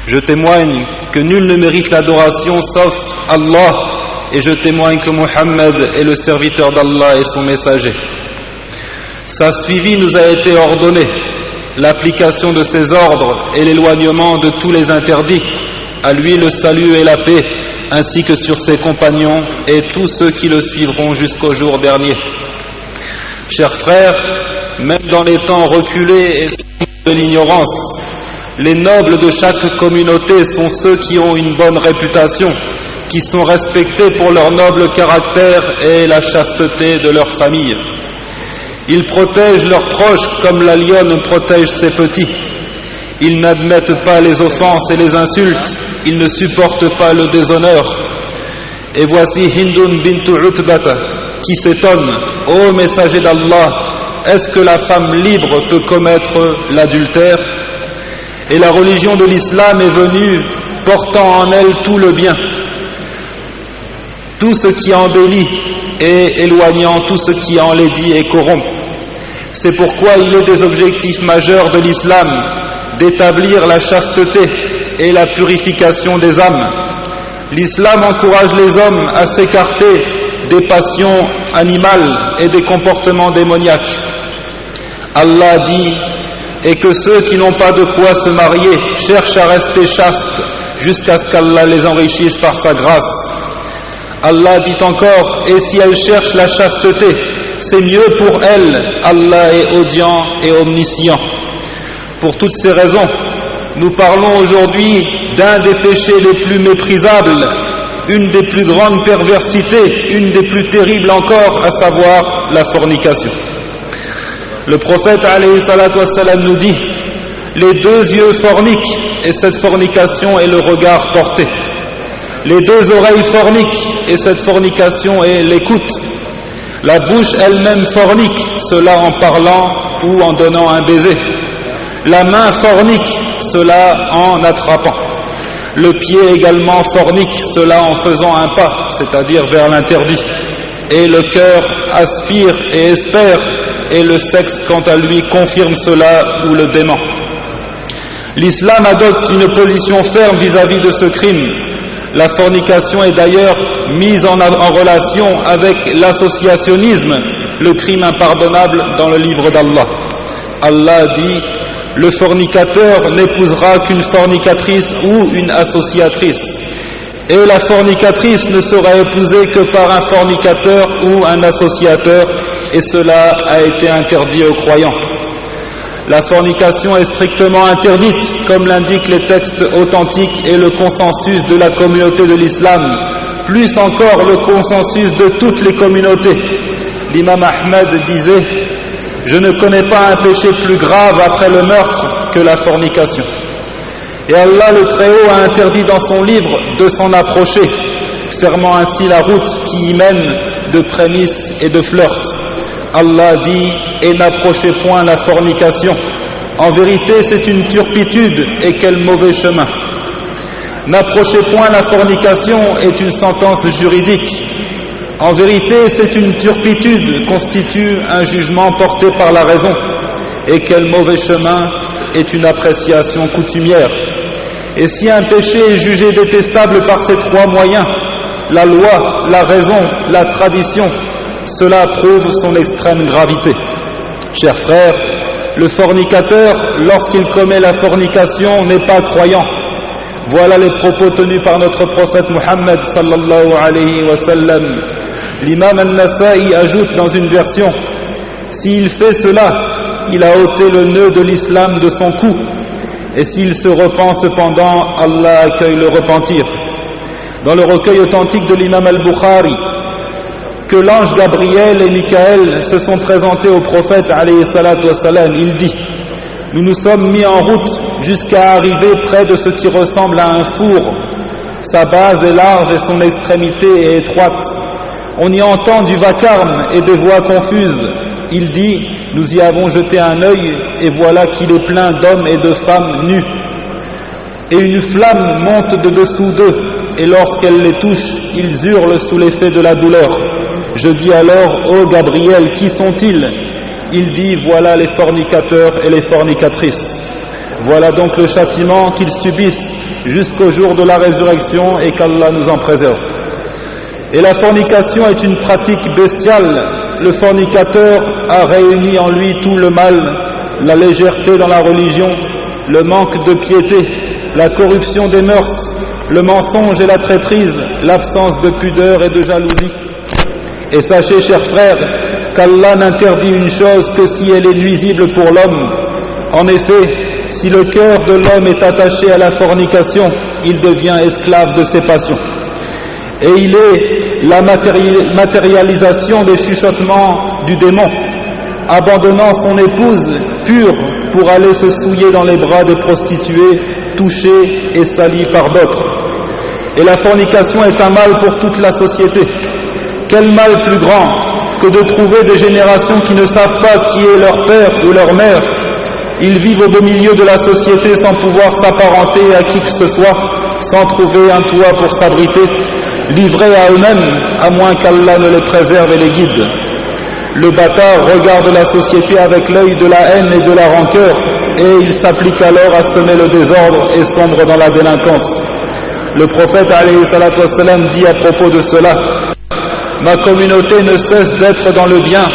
Je témoigne que nul ne mérite l'adoration sauf Allah, et je témoigne que Muhammad est le serviteur d'Allah et son messager. Sa suivi nous a été ordonné, l'application de ses ordres et l'éloignement de tous les interdits. À lui le salut et la paix, ainsi que sur ses compagnons et tous ceux qui le suivront jusqu'au jour dernier. Chers frères, même dans les temps reculés et de l'ignorance, les nobles de chaque communauté sont ceux qui ont une bonne réputation, qui sont respectés pour leur noble caractère et la chasteté de leur famille. Ils protègent leurs proches comme la lionne protège ses petits. Ils n'admettent pas les offenses et les insultes, ils ne supportent pas le déshonneur. Et voici Hindun bint Utbata qui s'étonne: ô messager d'Allah, est-ce que la femme libre peut commettre l'adultère? Et la religion de l'islam est venue portant en elle tout le bien, tout ce qui embellit et éloignant tout ce qui enlaidit et corrompt. C'est pourquoi il est des objectifs majeurs de l'islam d'établir la chasteté et la purification des âmes. L'islam encourage les hommes à s'écarter des passions animales et des comportements démoniaques. Allah dit: et que ceux qui n'ont pas de quoi se marier cherchent à rester chastes jusqu'à ce qu'Allah les enrichisse par sa grâce. Allah dit encore: et si elles cherchent la chasteté, c'est mieux pour elles, Allah est audient et omniscient. Pour toutes ces raisons, nous parlons aujourd'hui d'un des péchés les plus méprisables, une des plus grandes perversités, une des plus terribles encore, à savoir la fornication. Le prophète alayhi salatu wassalam nous dit: les deux yeux forniquent, et cette fornication est le regard porté. Les deux oreilles forniquent, et cette fornication est l'écoute. La bouche elle-même fornique, cela en parlant ou en donnant un baiser. La main fornique, cela en attrapant. Le pied également fornique, cela en faisant un pas, c'est-à-dire vers l'interdit. Et le cœur aspire et espère, et le sexe quant à lui confirme cela ou le dément. L'islam adopte une position ferme vis-à-vis de ce crime. La fornication est d'ailleurs mise en relation avec l'associationnisme, le crime impardonnable dans le livre d'Allah. Allah dit: le fornicateur n'épousera qu'une fornicatrice ou une associatrice, et la fornicatrice ne sera épousée que par un fornicateur ou un associateur, et cela a été interdit aux croyants. La fornication est strictement interdite, comme l'indiquent les textes authentiques et le consensus de la communauté de l'islam, plus encore le consensus de toutes les communautés. L'imam Ahmad disait: je ne connais pas un péché plus grave après le meurtre que la fornication. Et Allah le Très-Haut a interdit dans son livre de s'en approcher, fermant ainsi la route qui y mène de prémices et de flirt. Allah dit: et n'approchez point la fornication. En vérité, c'est une turpitude, et quel mauvais chemin. N'approchez point la fornication est une sentence juridique. En vérité, c'est une turpitude, constitue un jugement porté par la raison. Et quel mauvais chemin est une appréciation coutumière. Et si un péché est jugé détestable par ces trois moyens, la loi, la raison, la tradition, cela prouve son extrême gravité. Chers frères, le fornicateur, lorsqu'il commet la fornication, n'est pas croyant. Voilà les propos tenus par notre prophète Muhammad sallallahu alayhi wa sallam. L'imam al-Nasa'i ajoute dans une version: s'il fait cela, il a ôté le nœud de l'islam de son cou, et s'il se repent cependant, Allah accueille le repentir. Dans le recueil authentique de l'imam al-Bukhari, que l'ange Gabriel et Michael se sont présentés au prophète alayhi salatu wassalam, il dit: nous nous sommes mis en route jusqu'à arriver près de ce qui ressemble à un four. Sa base est large et son extrémité est étroite. On y entend du vacarme et des voix confuses. Il dit: nous y avons jeté un œil et voilà qu'il est plein d'hommes et de femmes nus. Et une flamme monte de dessous d'eux, et lorsqu'elle les touche, ils hurlent sous l'effet de la douleur. Je dis alors: ô Gabriel, qui sont-ils? Il dit: voilà les fornicateurs et les fornicatrices. Voilà donc le châtiment qu'ils subissent jusqu'au jour de la résurrection et qu'Allah nous en préserve. Et la fornication est une pratique bestiale. Le fornicateur a réuni en lui tout le mal, la légèreté dans la religion, le manque de piété, la corruption des mœurs, le mensonge et la traîtrise, l'absence de pudeur et de jalousie. Et sachez, chers frères, qu'Allah n'interdit une chose que si elle est nuisible pour l'homme. En effet, si le cœur de l'homme est attaché à la fornication, il devient esclave de ses passions. Et il est la matérialisation des chuchotements du démon, abandonnant son épouse pure pour aller se souiller dans les bras des prostituées, touchées et salies par d'autres. Et la fornication est un mal pour toute la société. Quel mal plus grand que de trouver des générations qui ne savent pas qui est leur père ou leur mère. Ils vivent au beau milieu de la société sans pouvoir s'apparenter à qui que ce soit, sans trouver un toit pour s'abriter, livrés à eux-mêmes, à moins qu'Allah ne les préserve et les guide. Le bâtard regarde la société avec l'œil de la haine et de la rancœur, et il s'applique alors à semer le désordre et sombre dans la délinquance. Le prophète alayhi salatu wassalam dit à propos de cela: ma communauté ne cesse d'être dans le bien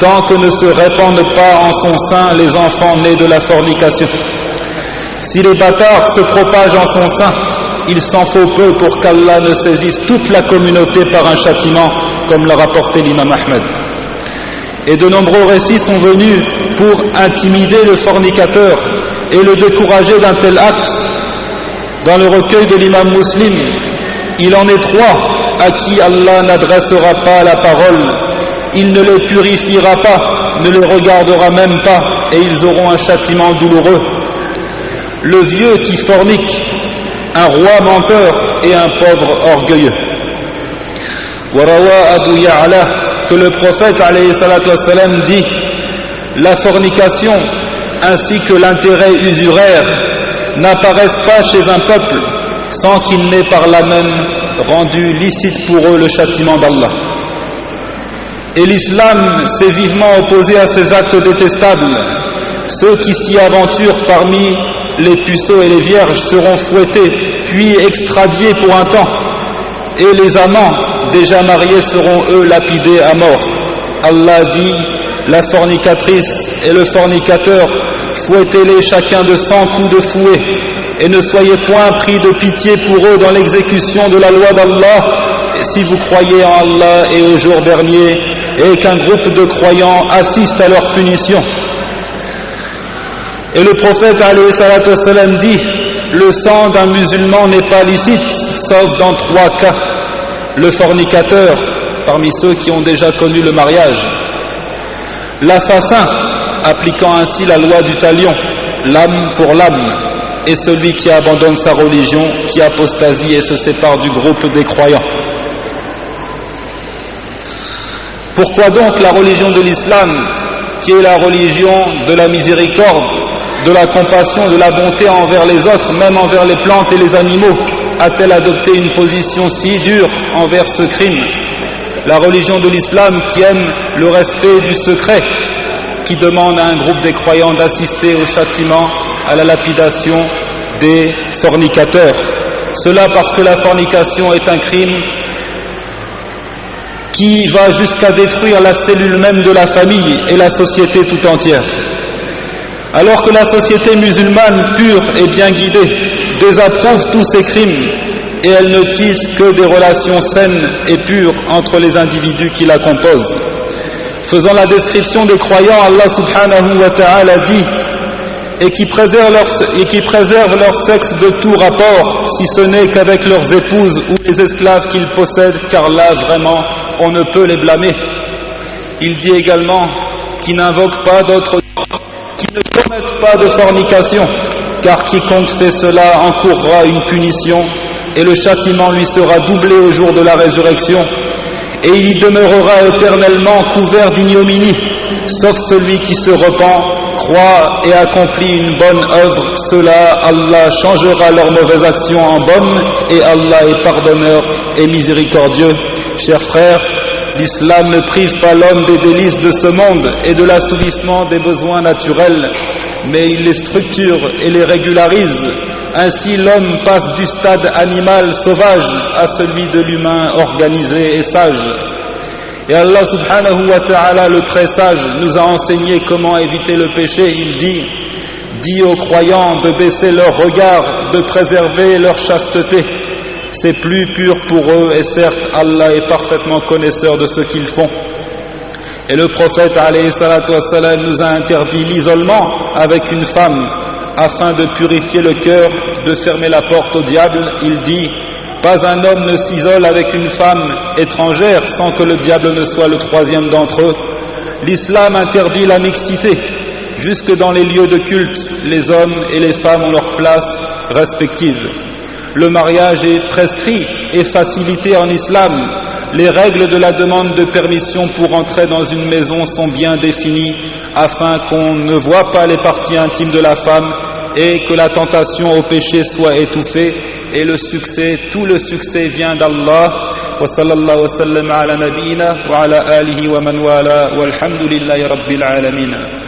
tant que ne se répandent pas en son sein les enfants nés de la fornication. Si les bâtards se propagent en son sein, il s'en faut peu pour qu'Allah ne saisisse toute la communauté par un châtiment, comme l'a rapporté l'imam Ahmed. Et de nombreux récits sont venus pour intimider le fornicateur et le décourager d'un tel acte. Dans le recueil de l'imam Muslim, il en est 3 à qui Allah n'adressera pas la parole, il ne les purifiera pas, ne les regardera même pas, et ils auront un châtiment douloureux. Le vieux qui fornique, un roi menteur et un pauvre orgueilleux. Warawa Abu Ya'la, que le prophète alayhi salatu wassalam dit: la fornication ainsi que l'intérêt usuraire n'apparaissent pas chez un peuple sans qu'il n'ait par là même rendu licite pour eux le châtiment d'Allah. Et l'islam s'est vivement opposé à ces actes détestables. Ceux qui s'y aventurent parmi les puceaux et les vierges seront fouettés, puis extradiés pour un temps, et les amants déjà mariés seront eux lapidés à mort. Allah dit: la fornicatrice et le fornicateur, fouettez-les chacun de 100 coups de fouet, et ne soyez point pris de pitié pour eux dans l'exécution de la loi d'Allah, si vous croyez en Allah et au jour dernier, et qu'un groupe de croyants assiste à leur punition. Et le prophète alayhi salatu wassalam dit: le sang d'un musulman n'est pas licite, sauf dans 3 cas. Le fornicateur, parmi ceux qui ont déjà connu le mariage. L'assassin, appliquant ainsi la loi du talion, l'âme pour l'âme. Et celui qui abandonne sa religion, qui apostasie et se sépare du groupe des croyants. Pourquoi donc la religion de l'islam, qui est la religion de la miséricorde, de la compassion, de la bonté envers les autres, même envers les plantes et les animaux, a-t-elle adopté une position si dure envers ce crime? La religion de l'islam qui aime le respect du secret, qui demande à un groupe des croyants d'assister au châtiment, à la lapidation des fornicateurs. Cela parce que la fornication est un crime qui va jusqu'à détruire la cellule même de la famille et la société tout entière. Alors que la société musulmane pure et bien guidée désapprouve tous ces crimes et elle ne tisse que des relations saines et pures entre les individus qui la composent. Faisant la description des croyants, Allah subhanahu wa ta'ala dit: et qui préservent leur sexe de tout rapport, si ce n'est qu'avec leurs épouses ou les esclaves qu'ils possèdent, car là vraiment on ne peut les blâmer. Il dit également: qui n'invoquent pas d'autres, qui ne commettent pas de fornication, car quiconque fait cela encourra une punition et le châtiment lui sera doublé au jour de la résurrection, et il y demeurera éternellement couvert d'ignominie, sauf celui qui se repent, croit et accomplit une bonne œuvre. Cela, Allah changera leurs mauvaises actions en bonnes, et Allah est pardonneur et miséricordieux. Chers frères, l'islam ne prive pas l'homme des délices de ce monde et de l'assouvissement des besoins naturels, mais il les structure et les régularise Ainsi l'homme passe du stade animal sauvage à celui de l'humain organisé et sage. Et Allah subhanahu wa ta'ala, le très sage, nous a enseigné comment éviter le péché. Il dit: dis aux croyants de baisser leur regard, de préserver leur chasteté. C'est plus pur pour eux, et certes Allah est parfaitement connaisseur de ce qu'ils font. Et le prophète alayhi salatu wassalam nous a interdit l'isolement avec une femme afin de purifier le cœur, de fermer la porte au diable. Il dit: pas un homme ne s'isole avec une femme étrangère sans que le diable ne soit le troisième d'entre eux. L'islam interdit la mixité. Jusque dans les lieux de culte, les hommes et les femmes ont leur place respective. Le mariage est prescrit et facilité en islam. Les règles de la demande de permission pour entrer dans une maison sont bien définies afin qu'on ne voit pas les parties intimes de la femme et que la tentation au péché soit étouffée. Et le succès, tout le succès vient d'Allah. Wa sallallahu wa sallam ala nabiyina wa ala alihi wa man wala walhamdulillahi rabbil alamin.